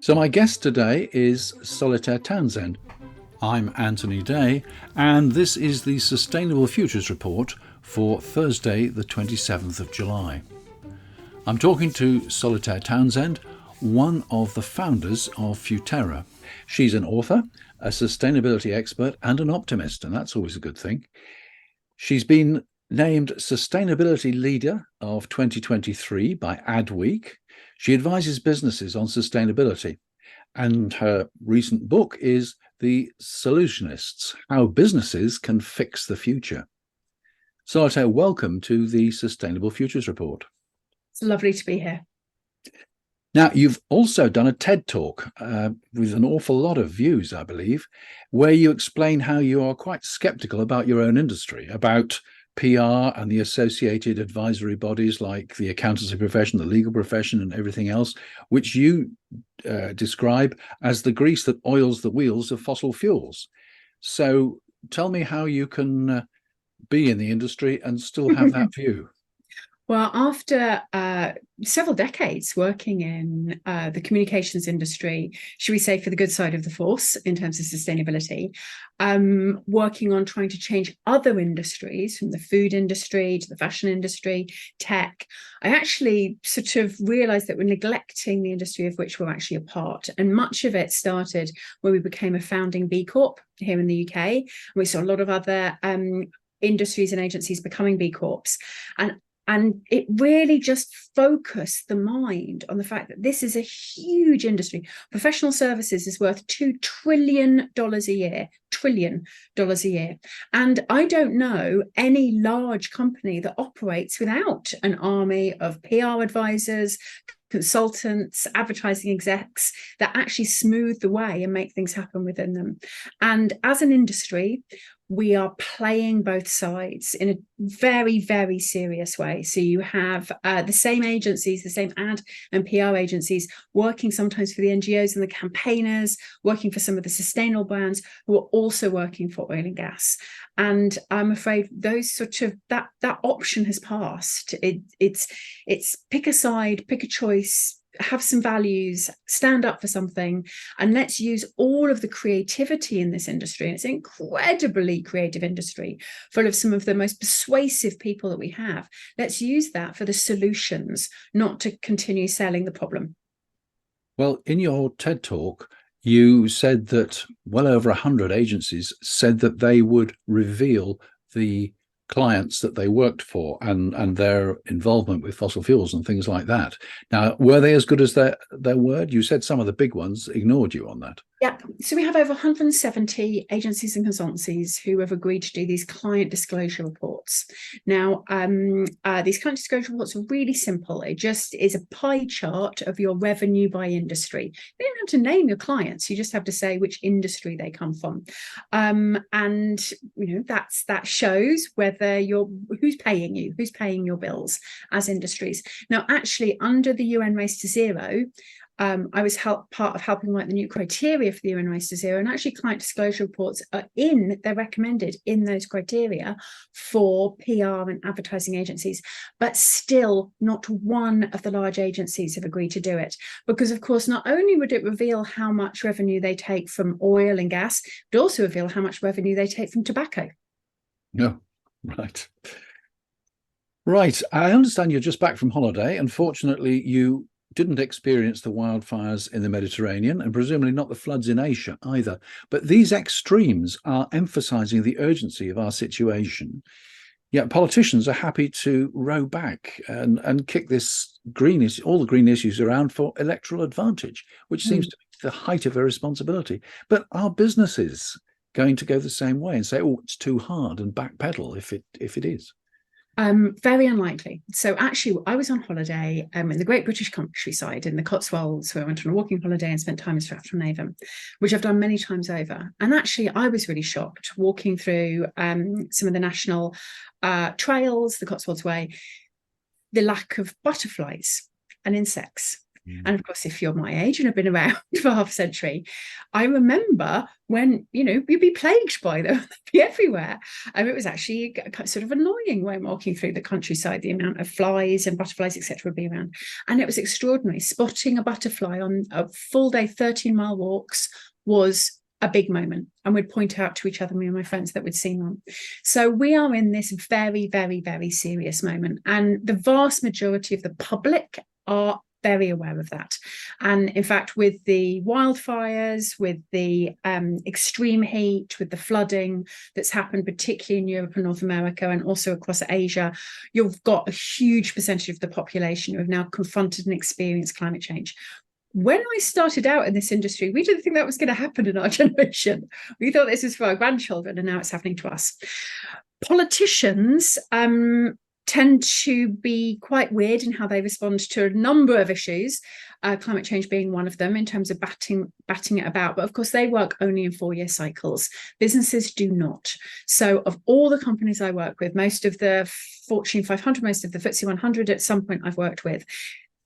So my guest today is Solitaire Townsend. I'm Anthony Day, and this is the Sustainable Futures Report for Thursday, the 27th of July. I'm talking to Solitaire Townsend, one of the founders of Futerra. She's an author, a sustainability expert, and an optimist, and that's always a good thing. She's been named Sustainability Leader of 2023 by Adweek. She advises businesses on sustainability, and her recent book is The Solutionists: How Businesses Can Fix the Future. Solitaire, welcome to the Sustainable Futures Report. It's lovely to be here. Now, you've also done a TED Talk with an awful lot of views, I believe, where you explain how you are quite skeptical about your own industry, about PR and the associated advisory bodies like the accountancy profession, the legal profession, and everything else, which you describe as the grease that oils the wheels of fossil fuels. So tell me how you can be in the industry and still have that view. Well, after several decades working in the communications industry, should we say for the good side of the force in terms of sustainability, working on trying to change other industries from the food industry to the fashion industry, tech, I actually sort of realized that we're neglecting the industry of which we're actually a part. And much of it started when we became a founding B Corp here in the UK. We saw a lot of other industries and agencies becoming B Corps. And it really just focused the mind on the fact that this is a huge industry. Professional services is worth $2 trillion a year, $trillion a year. And I don't know any large company that operates without an army of PR advisors, consultants, advertising execs that actually smooth the way and make things happen within them. And as an industry, we are playing both sides in a very, very serious way. So you have the same agencies, the same ad and PR agencies working sometimes for the NGOs and the campaigners, working for some of the sustainable brands who are also working for oil and gas. And I'm afraid those sort of that option has passed. It's pick a side, pick a choice, have some values, stand up for something, and let's use all of the creativity in this industry. And it's an incredibly creative industry, full of some of the most persuasive people that we have. Let's use that for the solutions, not to continue selling the problem. Well, in your TED Talk, you said that well over 100 agencies said that they would reveal the clients that they worked for and their involvement with fossil fuels and things like that. Now, were they as good as their word? You said some of the big ones ignored you on that. Yeah, so we have over 170 agencies and consultancies who have agreed to do these client disclosure reports. Now, these client disclosure reports are really simple. It just is a pie chart of your revenue by industry. You don't have to name your clients. You just have to say which industry they come from. And you know that shows whether who's paying your bills as industries. Now, actually, under the UN Race to Zero, I was part of helping write the new criteria for the UN Race to Zero, and actually client disclosure reports they're recommended in those criteria for PR and advertising agencies, but still not one of the large agencies have agreed to do it. Because of course, not only would it reveal how much revenue they take from oil and gas, but also reveal how much revenue they take from tobacco. No, right. Right, I understand you're just back from holiday. Unfortunately, you didn't experience the wildfires in the Mediterranean and presumably not the floods in Asia either. But these extremes are emphasizing the urgency of our situation. Yet politicians are happy to row back and kick all the green issues around for electoral advantage, which seems to be the height of irresponsibility. But are businesses going to go the same way and say, oh, it's too hard and backpedal if it is? Very unlikely. So actually, I was on holiday in the Great British Countryside in the Cotswolds, where I went on a walking holiday and spent time in Stratford-on-Avon, which I've done many times over. And actually, I was really shocked walking through some of the national trails, the Cotswolds Way, the lack of butterflies and insects. And of course, if you're my age and have been around for half a century, I remember when, you'd be plagued by them, they'd be everywhere. It was actually sort of annoying when walking through the countryside, the amount of flies and butterflies, etc., would be around. And it was extraordinary. Spotting a butterfly on a full day, 13-mile walks was a big moment, and we'd point out to each other, me and my friends, that we'd seen one. So we are in this very, very, very serious moment, and the vast majority of the public are very aware of that. And in fact, with the wildfires, with the extreme heat, with the flooding that's happened, particularly in Europe and North America, and also across Asia, you've got a huge percentage of the population who have now confronted and experienced climate change. When I started out in this industry, we didn't think that was going to happen in our generation. We thought this was for our grandchildren, and now it's happening to us. Politicians tend to be quite weird in how they respond to a number of issues, climate change being one of them, in terms of batting it about. But of course, they work only in 4-year cycles. Businesses do not. So of all the companies I work with, most of the Fortune 500, most of the FTSE 100 at some point I've worked with,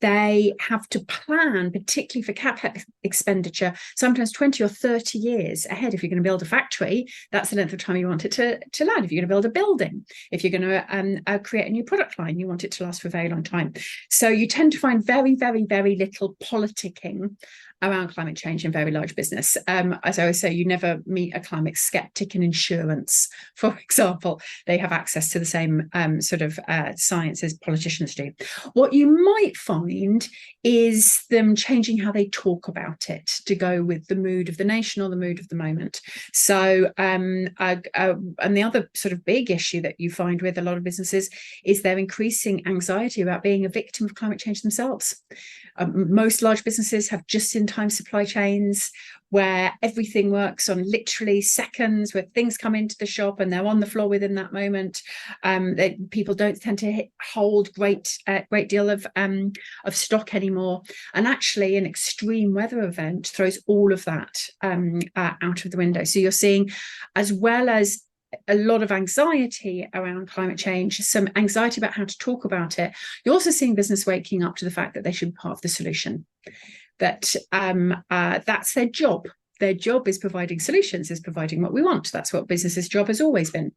they have to plan, particularly for CapEx expenditure, sometimes 20 or 30 years ahead. If you're going to build a factory, that's the length of time you want it to land. If you're going to build a building, if you're going to create a new product line, you want it to last for a very long time. So you tend to find very, very, very little politicking around climate change in very large business. As I always say, you never meet a climate skeptic in insurance, for example. They have access to the same sort of science as politicians do. What you might find is them changing how they talk about it to go with the mood of the nation or the mood of the moment. So, and the other sort of big issue that you find with a lot of businesses is their increasing anxiety about being a victim of climate change themselves. Most large businesses have just-in-time supply chains where everything works on literally seconds, where things come into the shop and they're on the floor within that moment. People don't tend to hold great deal of stock anymore. And actually, an extreme weather event throws all of that out of the window. So you're seeing, as well as a lot of anxiety around climate change, some anxiety about how to talk about it, you're also seeing business waking up to the fact that they should be part of the solution, that that's their job. Their job is providing solutions, is providing what we want. That's what business's job has always been.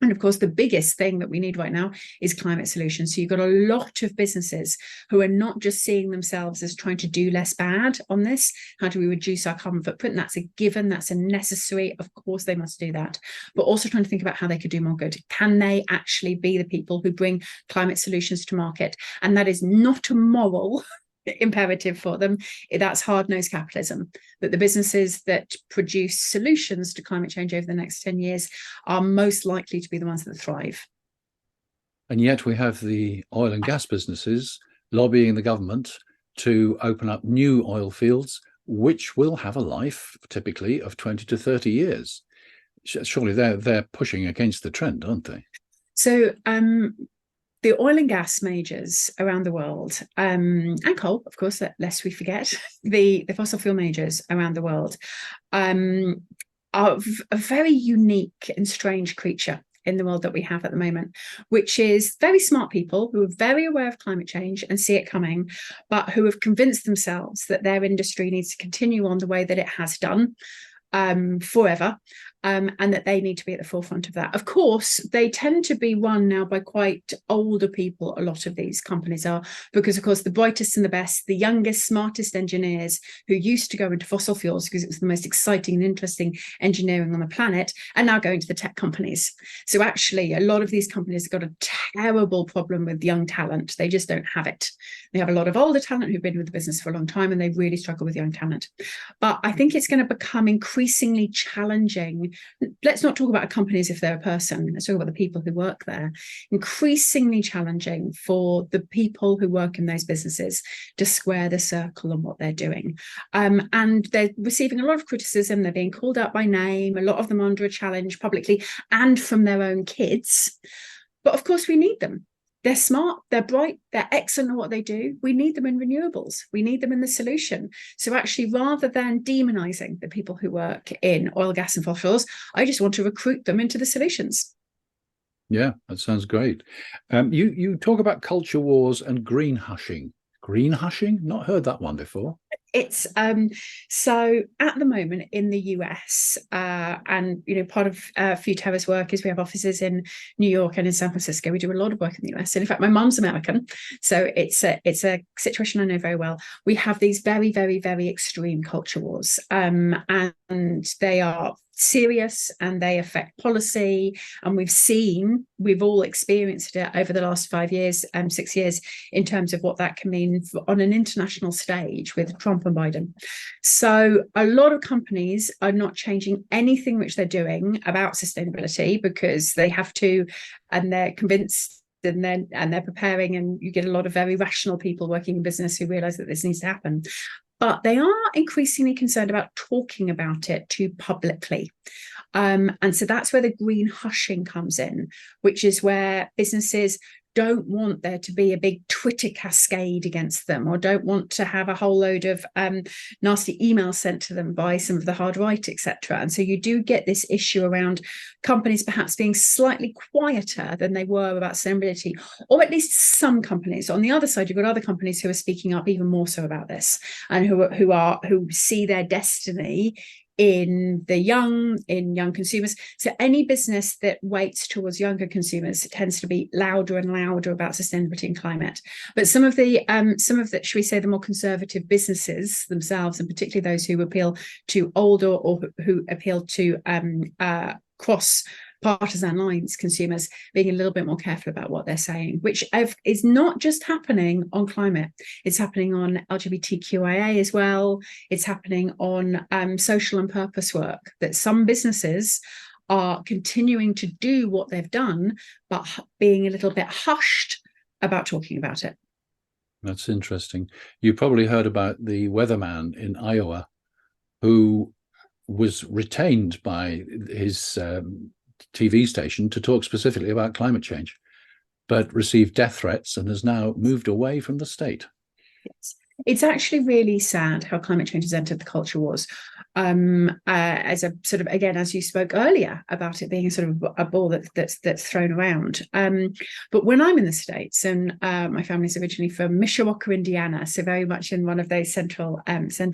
And of course, the biggest thing that we need right now is climate solutions. So you've got a lot of businesses who are not just seeing themselves as trying to do less bad on this. How do we reduce our carbon footprint? That's a given. That's a necessary. Of course, they must do that. But also trying to think about how they could do more good. Can they actually be the people who bring climate solutions to market? And that is not a moral imperative for them. That's hard-nosed capitalism, that the businesses that produce solutions to climate change over the next 10 years are most likely to be the ones that thrive. And yet we have the oil and gas businesses lobbying the government to open up new oil fields, which will have a life typically of 20 to 30 years. Surely they're pushing against the trend, aren't they? So the oil and gas majors around the world, and coal, of course, lest we forget, the fossil fuel majors around the world, are a very unique and strange creature in the world that we have at the moment, which is very smart people who are very aware of climate change and see it coming, but who have convinced themselves that their industry needs to continue on the way that it has done forever. And that they need to be at the forefront of that. Of course, they tend to be run now by quite older people, a lot of these companies are, because, of course, the brightest and the best, the youngest, smartest engineers who used to go into fossil fuels because it was the most exciting and interesting engineering on the planet, are now going to the tech companies. So actually, a lot of these companies have got a terrible problem with young talent. They just don't have it. They have a lot of older talent who've been with the business for a long time, and they really struggle with young talent. But I think it's going to become increasingly challenging. Let's not talk about a company as if they're a person. Let's talk about the people who work there. Increasingly challenging for the people who work in those businesses to square the circle on what they're doing. And they're receiving a lot of criticism. They're being called out by name. A lot of them under a challenge publicly and from their own kids. But of course, we need them. They're smart, they're bright, they're excellent at what they do. We need them in renewables. We need them in the solution. So actually, rather than demonizing the people who work in oil, gas and fossils, I just want to recruit them into the solutions. Yeah, that sounds great. You talk about culture wars and green hushing. Green hushing? Not heard that one before. It's so at the moment in the US, and part of Futerra's work is we have offices in New York and in San Francisco. We do a lot of work in the US, and in fact, my mum's American, so it's a situation I know very well. We have these very, very, very extreme culture wars, and they are serious and they affect policy, and we've all experienced it over the last 5 years, 6 years, in terms of what that can mean on an international stage with Trump and Biden. So a lot of companies are not changing anything which they're doing about sustainability because they have to, and they're convinced, and they're preparing, and you get a lot of very rational people working in business who realize that this needs to happen. But they are increasingly concerned about talking about it too publicly. And so that's where the green hushing comes in, which is where businesses don't want there to be a big Twitter cascade against them, or don't want to have a whole load of nasty emails sent to them by some of the hard right, etc. And so you do get this issue around companies perhaps being slightly quieter than they were about sustainability, or at least some companies. On the other side, you've got other companies who are speaking up even more so about this, and who see their destiny in young consumers. So any business that weights towards younger consumers tends to be louder and louder about sustainability and climate. But some of the should we say, the more conservative businesses themselves, and particularly those who appeal to older or who appeal to cross partisan lines consumers, being a little bit more careful about what they're saying, which is not just happening on climate. It's happening on LGBTQIA as well. It's happening on social and purpose work, that some businesses are continuing to do what they've done, but being a little bit hushed about talking about it. That's interesting. You probably heard about the weatherman in Iowa who was retained by his TV station to talk specifically about climate change, but received death threats and has now moved away from the state. Yes. It's actually really sad how climate change has entered the culture wars. As a sort of, again, as you spoke earlier about it being a sort of a ball that's thrown around. But when I'm in the States, and my family's originally from Mishawaka, Indiana, so very much in one of those central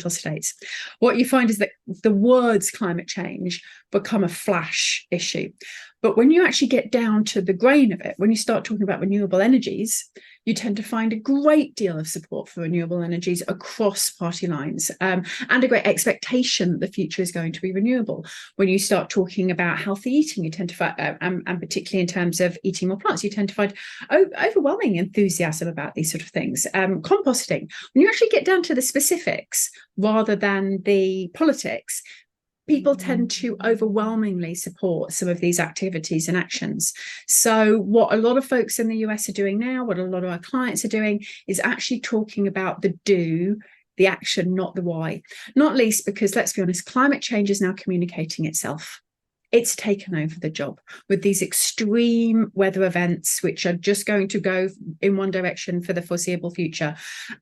states, what you find is that the words climate change become a flash issue. But when you actually get down to the grain of it, when you start talking about renewable energies, you tend to find a great deal of support for renewable energies across party lines, and a great expectation that the future is going to be renewable. When you start talking about healthy eating, you tend to find, and particularly in terms of eating more plants, you tend to find overwhelming enthusiasm about these sort of things. Composting, when you actually get down to the specifics rather than the politics, people tend to overwhelmingly support some of these activities and actions. So what a lot of folks in the US are doing now, what a lot of our clients are doing, is actually talking about the do, the action, not the why. Not least because, let's be honest, climate change is now communicating itself. It's taken over the job with these extreme weather events, which are just going to go in one direction for the foreseeable future.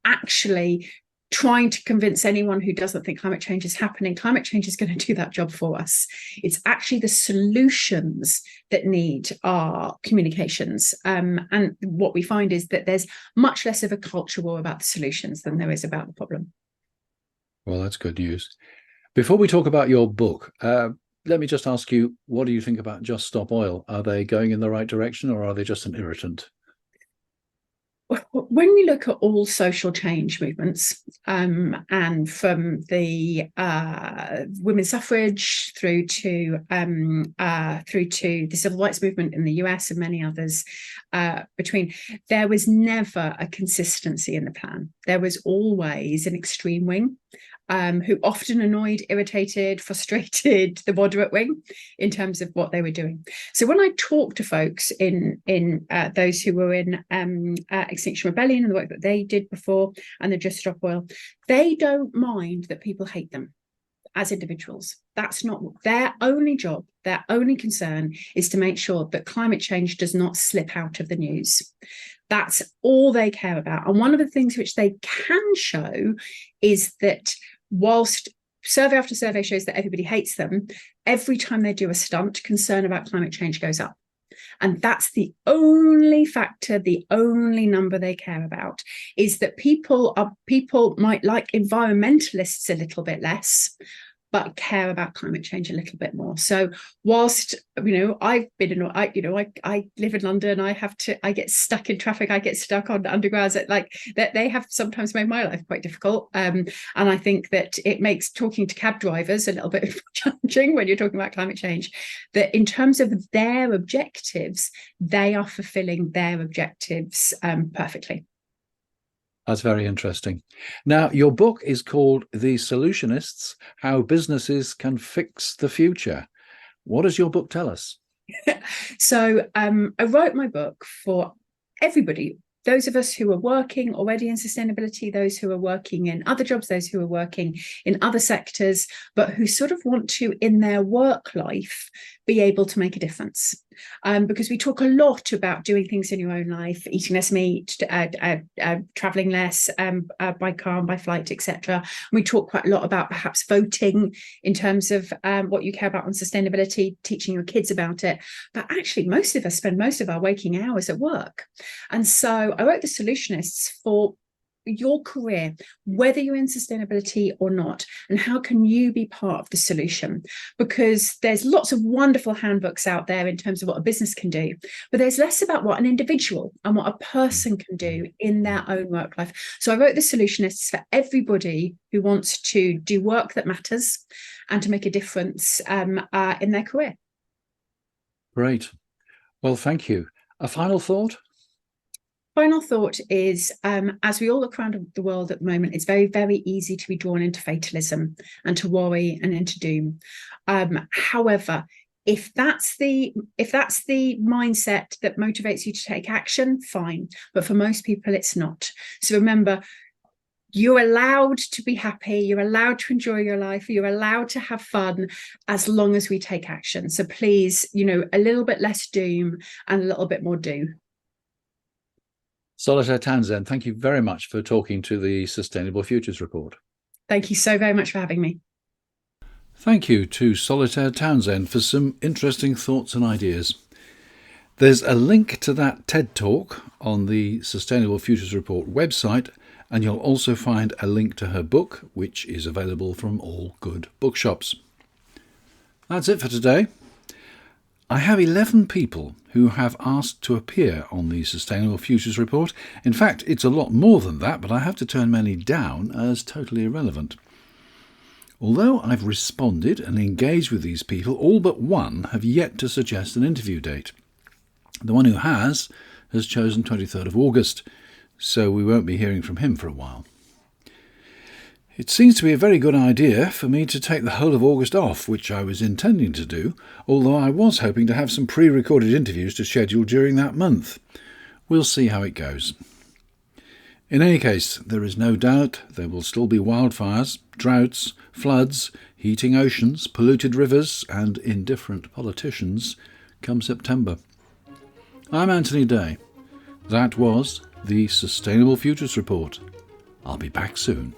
Actually, trying to convince anyone who doesn't think climate change is happening, climate change is going to do that job for us. It's actually the solutions that need our communications. And what we find is that there's much less of a culture war about the solutions than there is about the problem. Well, that's good news. Before we talk about your book, let me just ask you, what do you think about Just Stop Oil? Are they going in the right direction, or are they just an irritant? When we look at all social change movements, and from the women's suffrage through to the civil rights movement in the US and many others between, there was never a consistency in the plan. There was always an extreme wing, who often annoyed, irritated, frustrated the moderate wing in terms of what they were doing. So when I talk to folks in those who were in Extinction Rebellion and the work that they did before, and the Just Stop Oil, they don't mind that people hate them as individuals. That's not their only job. Their only concern is to make sure that climate change does not slip out of the news. That's all they care about. And one of the things which they can show is that whilst survey after survey shows that everybody hates them, every time they do a stunt, concern about climate change goes up. And that's the only factor, the only number they care about, is that people might like environmentalists a little bit less, but care about climate change a little bit more. So whilst, I've been I live in London, I get stuck in traffic, I get stuck on undergrounds, that they have sometimes made my life quite difficult. And I think that it makes talking to cab drivers a little bit challenging when you're talking about climate change, that in terms of their objectives, they are fulfilling their objectives perfectly. That's very interesting. Now, your book is called The Solutionists: How Businesses Can Fix the Future. What does your book tell us? So I wrote my book for everybody, those of us who are working already in sustainability, those who are working in other jobs, those who are working in other sectors, but who sort of want to, in their work life, be able to make a difference. Because we talk a lot about doing things in your own life, eating less meat, traveling less by car and by flight, etc. We talk quite a lot about perhaps voting in terms of what you care about on sustainability, teaching your kids about it. But actually, most of us spend most of our waking hours at work. And so I wrote The Solutionists for your career, whether you're in sustainability or not, and how can you be part of the solution? Because there's lots of wonderful handbooks out there in terms of what a business can do, but there's less about what an individual and what a person can do in their own work life. So I wrote The Solutionists for everybody who wants to do work that matters and to make a difference in their career. Great. Well, thank you. A final thought? Final thought is, as we all look around the world at the moment, it's very, very easy to be drawn into fatalism and to worry and into doom. However, if that's the mindset that motivates you to take action, fine. But for most people, it's not. So remember, you're allowed to be happy, you're allowed to enjoy your life, you're allowed to have fun, as long as we take action. So please, a little bit less doom and a little bit more do. Solitaire Townsend, thank you very much for talking to the Sustainable Futures Report. Thank you so very much for having me. Thank you to Solitaire Townsend for some interesting thoughts and ideas. There's a link to that TED Talk on the Sustainable Futures Report website, and you'll also find a link to her book, which is available from all good bookshops. That's it for today. I have 11 people who have asked to appear on the Sustainable Futures Report. In fact, it's a lot more than that, but I have to turn many down as totally irrelevant. Although I've responded and engaged with these people, all but one have yet to suggest an interview date. The one who has chosen 23rd of August, so we won't be hearing from him for a while. It seems to be a very good idea for me to take the whole of August off, which I was intending to do, although I was hoping to have some pre-recorded interviews to schedule during that month. We'll see how it goes. In any case, there is no doubt there will still be wildfires, droughts, floods, heating oceans, polluted rivers, and indifferent politicians come September. I'm Anthony Day. That was the Sustainable Futures Report. I'll be back soon.